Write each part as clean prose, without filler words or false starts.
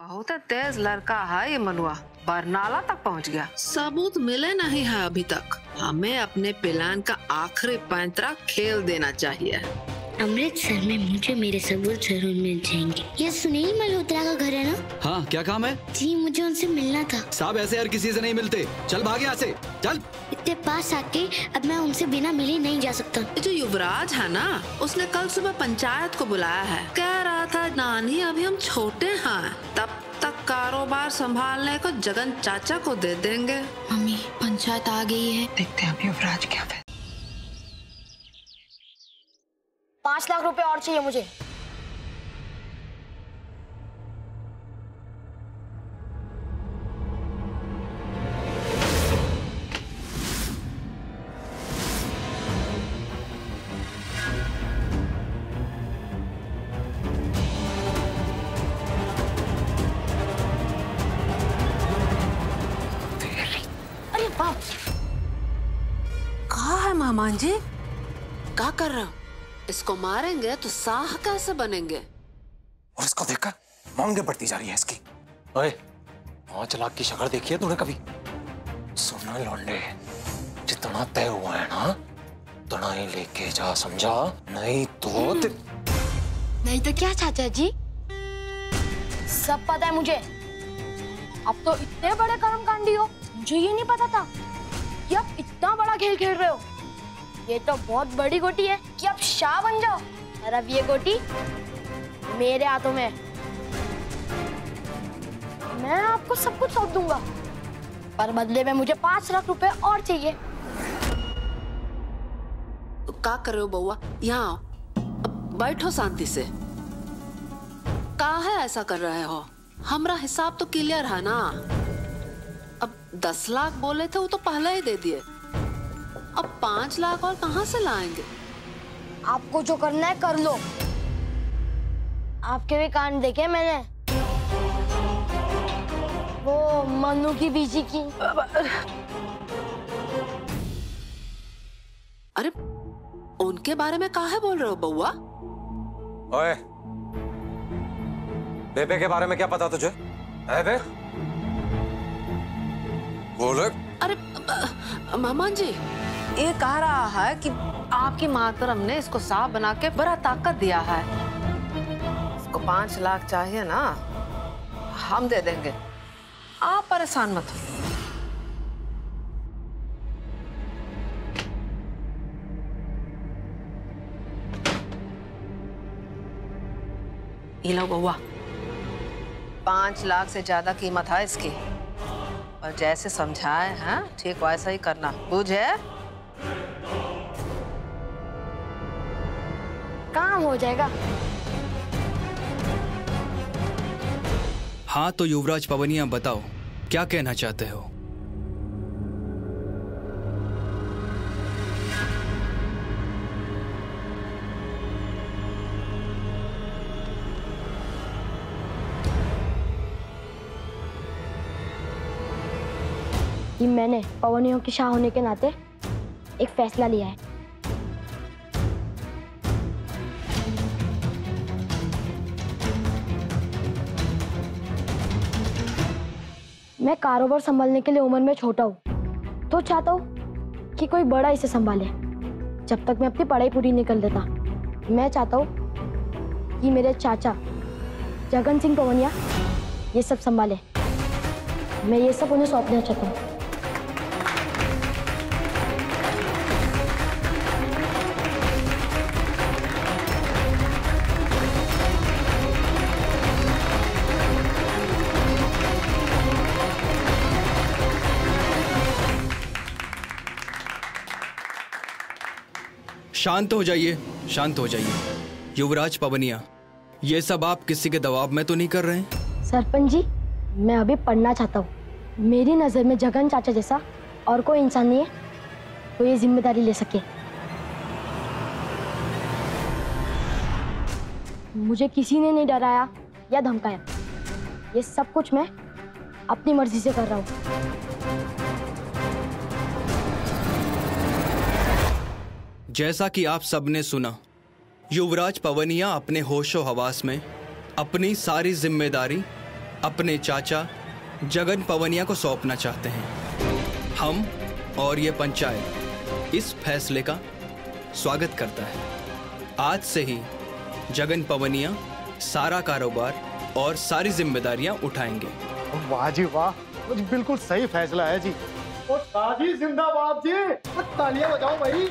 बहुत तेज लड़का है ये मनुआ, बरनाला तक पहुंच गया। सबूत मिले नहीं है अभी तक। हमें अपने प्लान का आखिरी पैंतरा खेल देना चाहिए। अमृतसर में मुझे मेरे सबूत जरूर मिल जाएंगे। ये सुनील मल्होत्रा का घर है ना? हाँ, क्या काम है? जी मुझे उनसे मिलना था। साहब ऐसे हर किसी से नहीं मिलते, चल भाग यहाँ से, चल। इतने पास आके अब मैं उनसे बिना मिले नहीं जा सकता। जो युवराज है ना, उसने कल सुबह पंचायत को बुलाया है। कह रहा था नानी अभी हम छोटे हैं, तब तक कारोबार संभालने को जगन चाचा को दे देंगे। मम्मी पंचायत आ गई है, देखते हैं अब युवराज क्या है। 5 लाख रुपए और चाहिए मुझे। अरे बाप, कहा है मामा जी? क्या कर रहे हो? इसको मारेंगे तो साह कैसे बनेंगे? और इसको देखकर मांगे बढ़ती जा रही है इसकी। ओए, 5 लाख की शक्ल देखी है तूने कभी? सोना लौंडे, जितना तय हुआ है ना उतना ही लेके जा, समझा? नहीं तो नहीं तो क्या चाचा जी? सब पता है मुझे। अब तो इतने बड़े कर्मकांडी हो, मुझे ये नहीं पता था कि आप इतना बड़ा खेल खेल रहे हो। ये तो बहुत बड़ी गोटी है कि आप शाह बन जाओ, और अब ये गोटी मेरे हाथों में। मैं आपको सब कुछ सौंप दूंगा, पर बदले में मुझे 5 लाख रुपए और चाहिए। तो क्या कर रहे हो बउआ? यहाँ आओ, अब बैठो शांति से। क्या है ऐसा कर रहे हो? हमारा हिसाब तो क्लियर है ना। अब 10 लाख बोले थे वो तो पहले ही दे दिए, अब 5 लाख और कहाँ से लाएंगे? आपको जो करना है कर लो। आपके भी कान देखे मैंने, वो मन्नू की बीजी की। अरे उनके बारे में काहे बोल रहे हो बउआ? ओए, बेबे के बारे में क्या पता तुझे? है बे? बोल। अरे मामा जी, ये कह रहा है कि आपकी मातरम ने इसको साफ बना के बड़ा ताकत दिया है। इसको 5 लाख चाहिए ना, हम दे देंगे, आप परेशान मत हो। ये लो बउआ, 5 लाख से ज्यादा कीमत है इसकी, और जैसे समझाए हैं ठीक वैसा ही करना, बुझे? काम हो जाएगा। हाँ तो युवराज पवनिया बताओ, क्या कहना चाहते हो? कि मैंने पवनियों की शाह होने के नाते एक फैसला लिया है। मैं कारोबार संभालने के लिए उम्र में छोटा हूँ, तो चाहता हूँ कि कोई बड़ा इसे संभाले जब तक मैं अपनी पढ़ाई पूरी नहीं कर लेता। मैं चाहता हूँ कि मेरे चाचा जगन सिंह पवनिया ये सब संभाले। मैं ये सब उन्हें सौंपना चाहता हूँ। शांत हो जाइए, शांत हो जाइए। युवराज पवनिया, ये सब आप किसी के दबाव में तो नहीं कर रहे हैं? सरपंच जी, मैं अभी पढ़ना चाहता हूँ। मेरी नज़र में जगन चाचा जैसा और कोई इंसान नहीं है तो ये जिम्मेदारी ले सके। मुझे किसी ने नहीं डराया या धमकाया। ये सब कुछ मैं अपनी मर्जी से कर रहा हूँ। जैसा कि आप सबने सुना, युवराज पवनिया अपने होशो हवास में अपनी सारी जिम्मेदारी अपने चाचा जगन पवनिया को सौंपना चाहते हैं। हम और ये पंचायत इस फैसले का स्वागत करता है। आज से ही जगन पवनिया सारा कारोबार और सारी जिम्मेदारियां उठाएंगे। वाह जी वाह, कुछ बिल्कुल सही फैसला है जी। और शादी जिंदाबाद जी, तालियां बजाओ भाई।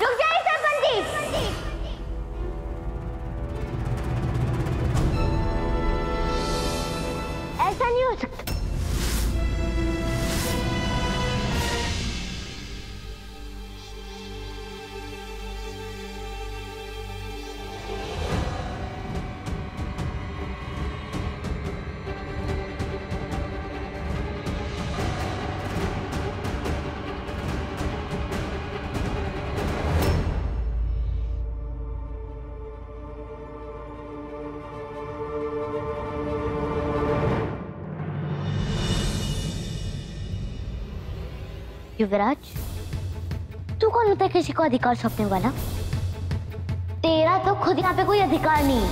रुक जाइए सरपंच जी। ऐसा नहीं हो सकता। युवराज, तू कौन होता है किसी को अधिकार सौंपने वाला? तेरा तो खुद यहाँ पे कोई अधिकार नहीं है।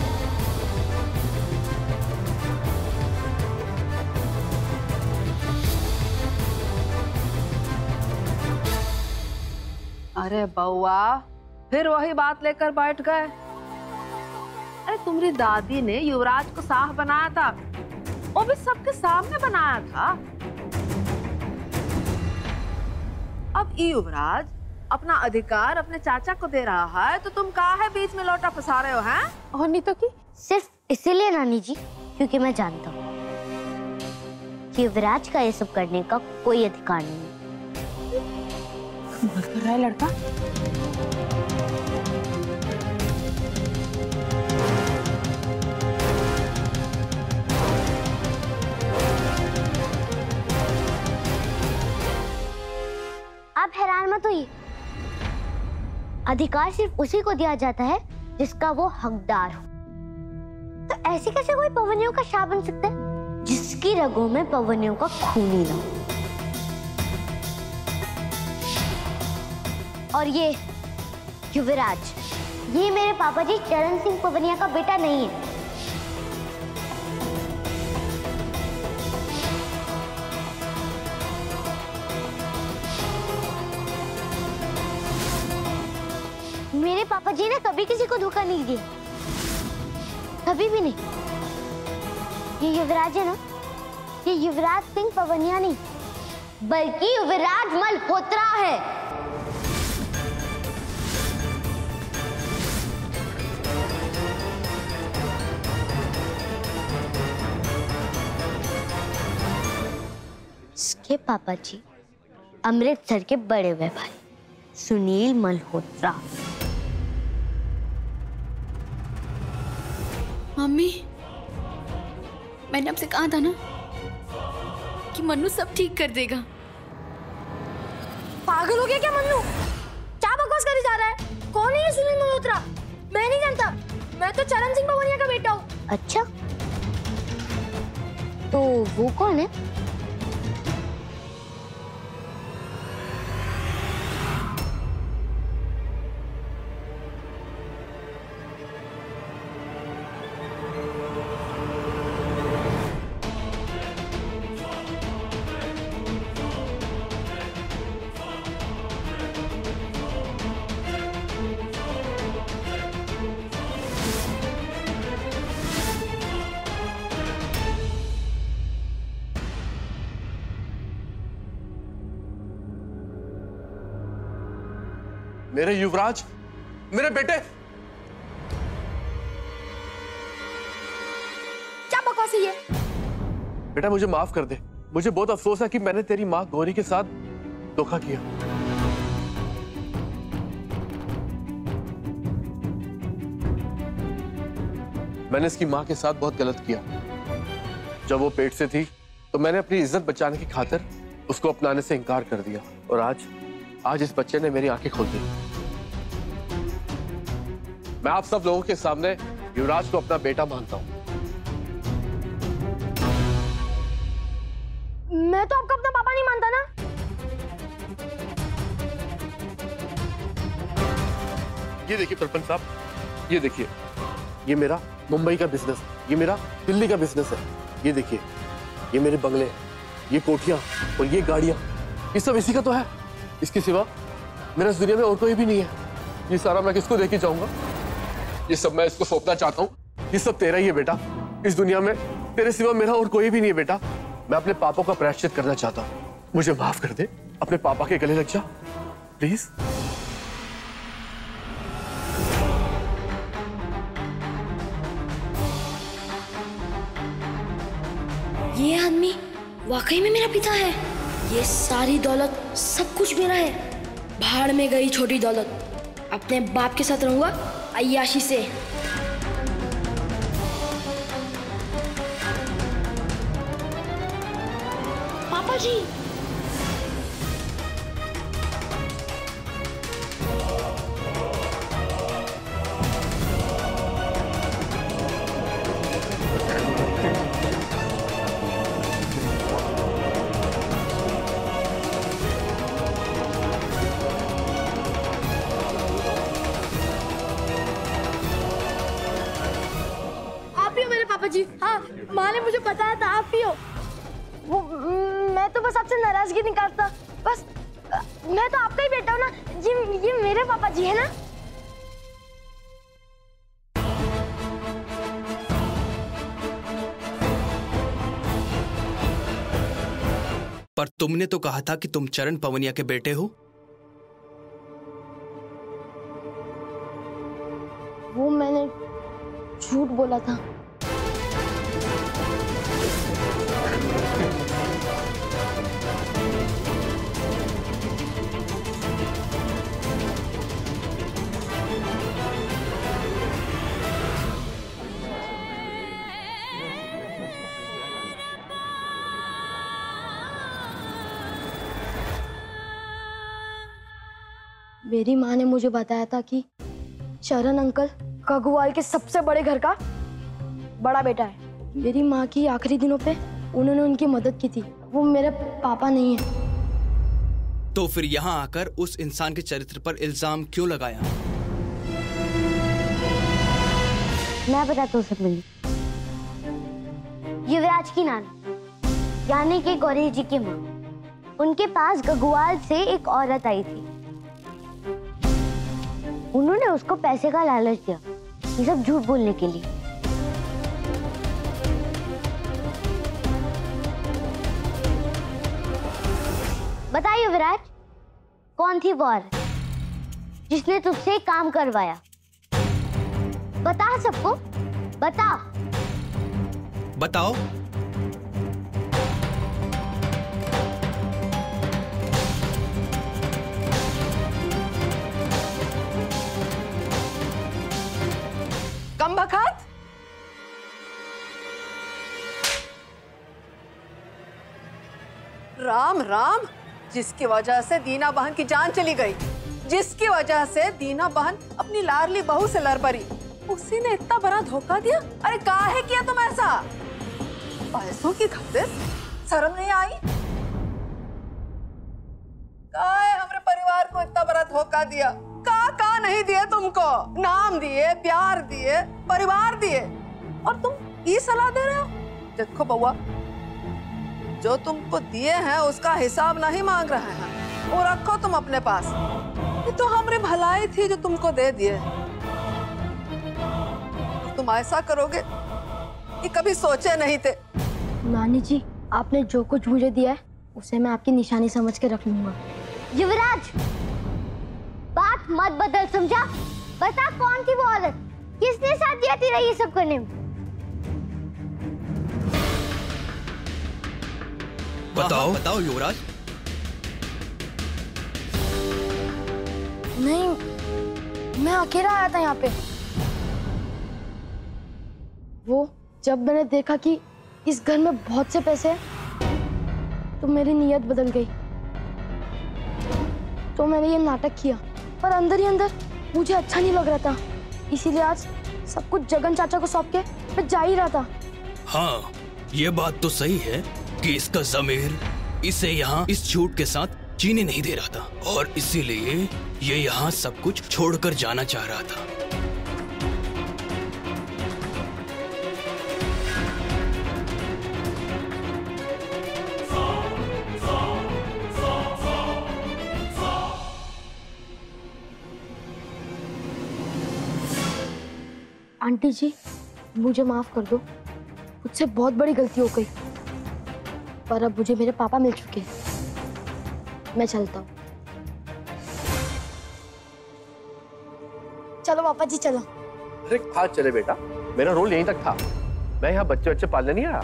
अरे बउआ, फिर वही बात लेकर बैठ गए। अरे तुम्हारी दादी ने युवराज को साह बनाया था, वो भी सबके सामने बनाया था। अब युवराज अपना अधिकार अपने चाचा को दे रहा है, तो तुम काहे बीच में लोटा फंसा रहे हो? हैं? और नहीं तो की? सिर्फ इसीलिए नानी जी, क्योंकि मैं जानता हूँ कि युवराज का ये सब करने का कोई अधिकार नहीं है। मत कर रहा है लड़का। आप हैरान मत होइए। अधिकार सिर्फ उसी को दिया जाता है जिसका वो हकदार हो। तो ऐसे कैसे कोई पवनियों का शाह बन सकता है जिसकी रगों में पवनियों का खून ही ना हो? और ये युवराज, ये मेरे पापा जी चरण सिंह पवनिया का बेटा नहीं है। मेरे पापा जी ने कभी किसी को धोखा नहीं दिया, कभी भी नहीं। ये युवराज है ना, ये युवराज सिंह पवनिया नहीं, बल्कि युवराज मल्होत्रा है। इसके पापा जी अमृतसर के बड़े व्यापारी सुनील मल्होत्रा। मम्मी, मैंने आपसे कहा था ना कि मन्नू सब ठीक कर देगा। पागल हो गया क्या मन्नू? क्या बकवास करे जा रहा है? कौन है ये सुनील मल्होत्रा? मैं नहीं जानता, मैं तो चरण सिंह पवनिया का बेटा हूँ। अच्छा, तो वो कौन है? मेरे युवराज, मेरे बेटे। क्या बकवास है ये? बेटा मुझे माफ कर दे, मुझे बहुत अफसोस है कि मैंने तेरी माँ गौरी के साथ धोखा किया। मैंने इसकी माँ के साथ बहुत गलत किया। जब वो पेट से थी तो मैंने अपनी इज्जत बचाने की खातिर उसको अपनाने से इनकार कर दिया, और आज इस बच्चे ने मेरी आंखें खोल दी। मैं आप सब लोगों के सामने युवराज को अपना बेटा मानता हूं। मैं तो आपका अपना पापा नहीं मानता ना। ये देखिए सरपंच साहब, ये देखिए, ये मेरा मुंबई का बिजनेस, ये मेरा दिल्ली का बिजनेस है। ये देखिए, ये मेरे बंगले, ये कोठियां और ये गाड़ियां, ये सब इसी का तो है। इसके सिवा मेरा इस दुनिया में और कोई भी नहीं है। ये सारा मैं किसको देके जाऊंगा? ये सब मैं इसको सौंपना चाहता हूँ। ये सब तेरा ही है बेटा। इस दुनिया में तेरे सिवा मेरा और कोई भी नहीं है बेटा। मैं अपने पापों का प्रायश्चित करना चाहता हूँ। मुझे माफ कर दे, अपने पापा के गले लग जा प्लीज। ये आदमी वाकई में मेरा पिता है। ये सारी दौलत सब कुछ मेरा है। भाड़ में गई छोटी दौलत, अपने बाप के साथ रहूंगा अय्याशी से। पापा जी, जी, हाँ, माँ ने मुझे बताया था आप ही हो। वो मैं तो बस आपसे नाराजगी निकालता, बस मैं तो आपका ही बेटा हूँ ना। ये मेरे पापा जी है ना। पर तुमने तो कहा था कि तुम चरण पवनिया के बेटे हो। वो मैंने झूठ बोला था। मेरी माँ ने मुझे बताया था कि चरण अंकल गगुवाल के सबसे बड़े घर का बड़ा बेटा है। मेरी माँ की आखिरी दिनों पे उन्होंने उनकी मदद की थी। वो मेरे पापा नहीं है। तो फिर यहाँ आकर उस इंसान के चरित्र पर इल्जाम क्यों लगाया? मैं बताता हूँ सब मिली। युवराज की नानी यानी कि गौरी जी की माँ, उनके पास गगुवाल से एक औरत आई थी। उन्होंने उसको पैसे का लालच दिया, ये सब झूठ बोलने के लिए। बताइए युवराज, कौन थी वो औरत जिसने तुझसे काम करवाया? बता सबको, बता। बताओ। कम बखत। राम राम। जिसकी वजह से दीना बहन की जान चली गई, जिसकी वजह से दीना बहन अपनी लाडली बहू से लड़ पड़ी, उसी ने इतना बड़ा धोखा दिया। अरे काहे किया तुम ऐसा? पैसों की खातिर शर्म नहीं आई? काहे हमारे परिवार को इतना बड़ा धोखा दिया? का नहीं दिए तुमको? नाम दिए, प्यार दिए, परिवार दिए, और तुम ये सलाह दे रहे हो? देखो बउआ, जो तुमको दिए हैं उसका हिसाब नहीं मांग रहे हैं, वो रखो तुम अपने पास। ये तो हमारी भलाई थी जो तुमको दे दिए। तुम ऐसा करोगे ये कभी सोचे नहीं थे। नानी जी, आपने जो कुछ मुझे दिया है उसे मैं आपकी निशानी समझ के रख लूंगा। युवराज, बात मत बदल, समझा? बता कौन थी वो औरत, किसने साथ दिया तेरा ये सब करने में? बताओ बताओ युवराज। नहीं, मैं अकेला आया था यहाँ पे। वो जब मैंने देखा कि इस घर में बहुत से पैसे हैं, तो मेरी नीयत बदल गई। तो मैंने ये नाटक किया, पर अंदर ही अंदर मुझे अच्छा नहीं लग रहा था। इसीलिए आज सब कुछ जगन चाचा को सौंप के मैं जा ही रहा था। हाँ, ये बात तो सही है कि इसका ज़मीर इसे यहाँ इस झूठ के साथ जीने नहीं दे रहा था और इसीलिए ये यहाँ सब कुछ छोड़कर जाना चाह रहा था। आंटी जी, मुझे माफ कर दो, मुझसे बहुत बड़ी गलती हो गई, पर अब मुझे मेरे पापा मिल चुके हैं। मैं चलता हूँ। चलो पापा जी, चलो। अरे कहाँ चले बेटा, मेरा रोल यहीं तक था। मैं यहाँ बच्चे बच्चे पालने नहीं आया।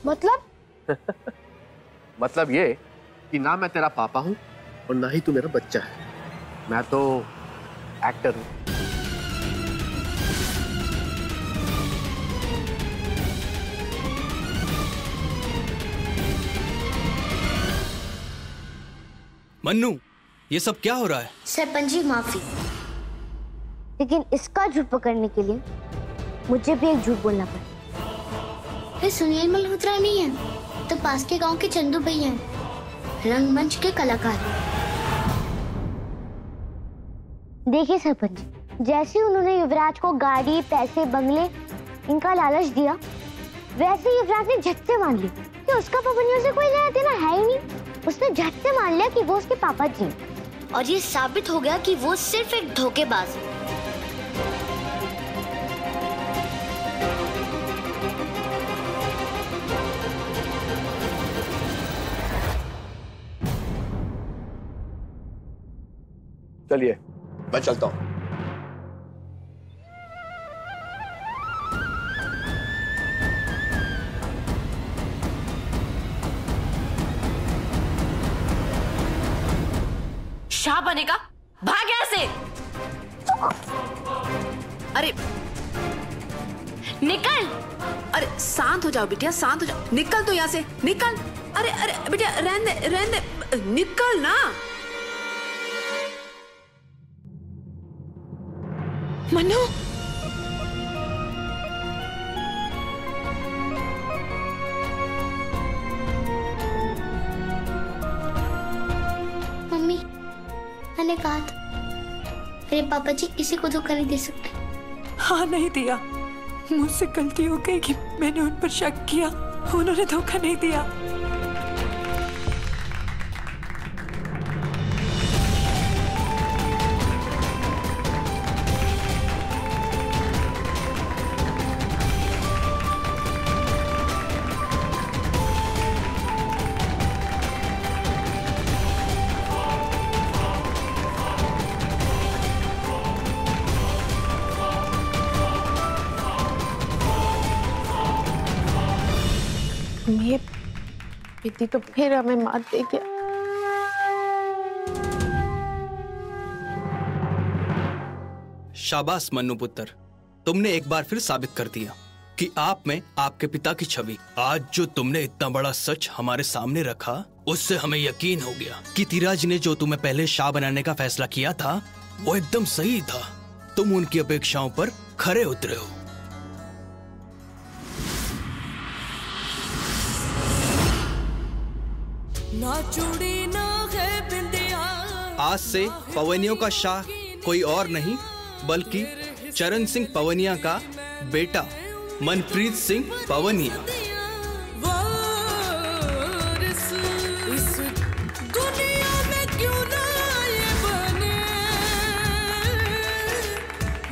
मतलब मतलब ये कि ना मैं तेरा पापा हूँ और ना ही तू मेरा बच्चा है। मैं तो एक्टर हूँ। मन्नू, ये सब क्या हो रहा है? सरपंच जी माफी, लेकिन इसका झूठ पकड़ने के लिए मुझे भी एक झूठ बोलना पड़ा। फिर सुनील मल्होत्रा नहीं है तो पास के गांव के चंदू भैया हैं, रंगमंच के कलाकार। देखिए सरपंच जी, जैसे उन्होंने युवराज को गाड़ी, पैसे, बंगले इनका लालच दिया, वैसे युवराज ने झट से मान लिया कि उसका पवनियों से कोई लेना देना है ही नहीं। उसने झट से मान लिया कि वो उसके पापा जी हैं। और ये साबित हो गया कि वो सिर्फ एक धोखेबाज है। चलिए मैं चलता हूँ। शाह बनेगा, भाग यहाँ से। अरे निकल। अरे शांत हो जाओ बिटिया, शांत हो जाओ। निकल तो यहाँ से, निकल। अरे अरे बिटिया रहने दे, निकल ना। मनु, मम्मी, मैंने कहा था मेरे पापा जी किसी को धोखा नहीं दे सकते। हाँ नहीं दिया, मुझसे गलती हो गई कि मैंने उन पर शक किया, उन्होंने धोखा नहीं दिया। ये पीती तो फिर हमें मार देगी। शाबाश मन्नू पुत्र, तुमने एक बार फिर साबित कर दिया कि आप में आपके पिता की छवि। आज जो तुमने इतना बड़ा सच हमारे सामने रखा, उससे हमें यकीन हो गया कि धीराज ने जो तुम्हें पहले शाह बनाने का फैसला किया था वो एकदम सही था। तुम उनकी अपेक्षाओं पर खरे उतरे हो। ना चूड़ी ना है बिंदिया। आज से पवनियों का शाह कोई और नहीं बल्कि चरण सिंह पवनिया का बेटा मनप्रीत सिंह पवनिया। इस दुनिया में क्यों ना ये बने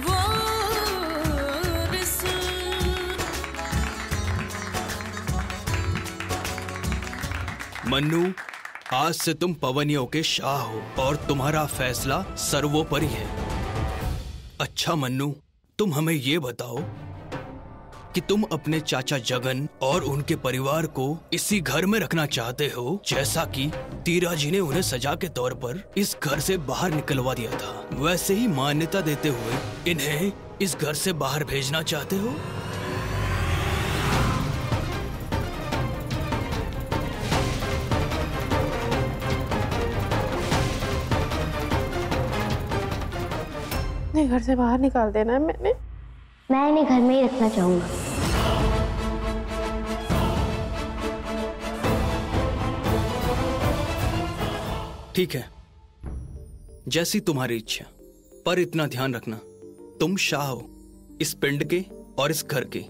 वारिस। मन्नू, आज से तुम पवनियों के शाह हो और तुम्हारा फैसला सर्वोपरि है। अच्छा मन्नू, तुम हमें ये बताओ कि तुम अपने चाचा जगन और उनके परिवार को इसी घर में रखना चाहते हो जैसा कि तीरा जी ने उन्हें सजा के तौर पर इस घर से बाहर निकलवा दिया था, वैसे ही मान्यता देते हुए इन्हें इस घर से बाहर भेजना चाहते हो? इन्हें घर से बाहर निकाल देना है मैंने। मैं इन्हें घर में ही रखना चाहूंगा। ठीक है, जैसी तुम्हारी इच्छा, पर इतना ध्यान रखना तुम शाह हो इस पिंड के और इस घर के।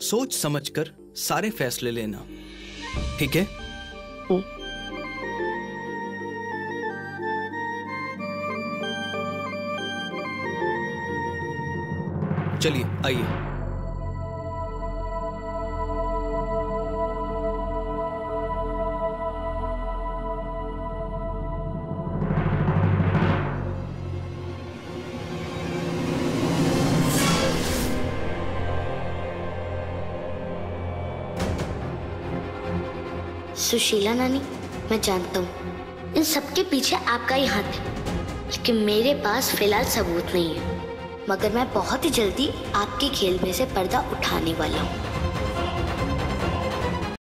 सोच समझकर सारे फैसले लेना, ठीक है? चलिए आइए। सुशीला नानी, मैं जानता हूँ इन सबके पीछे आपका ही हाथ है, लेकिन मेरे पास फिलहाल सबूत नहीं है। मगर मैं बहुत ही जल्दी आपके खेल में से पर्दा उठाने वाला हूँ।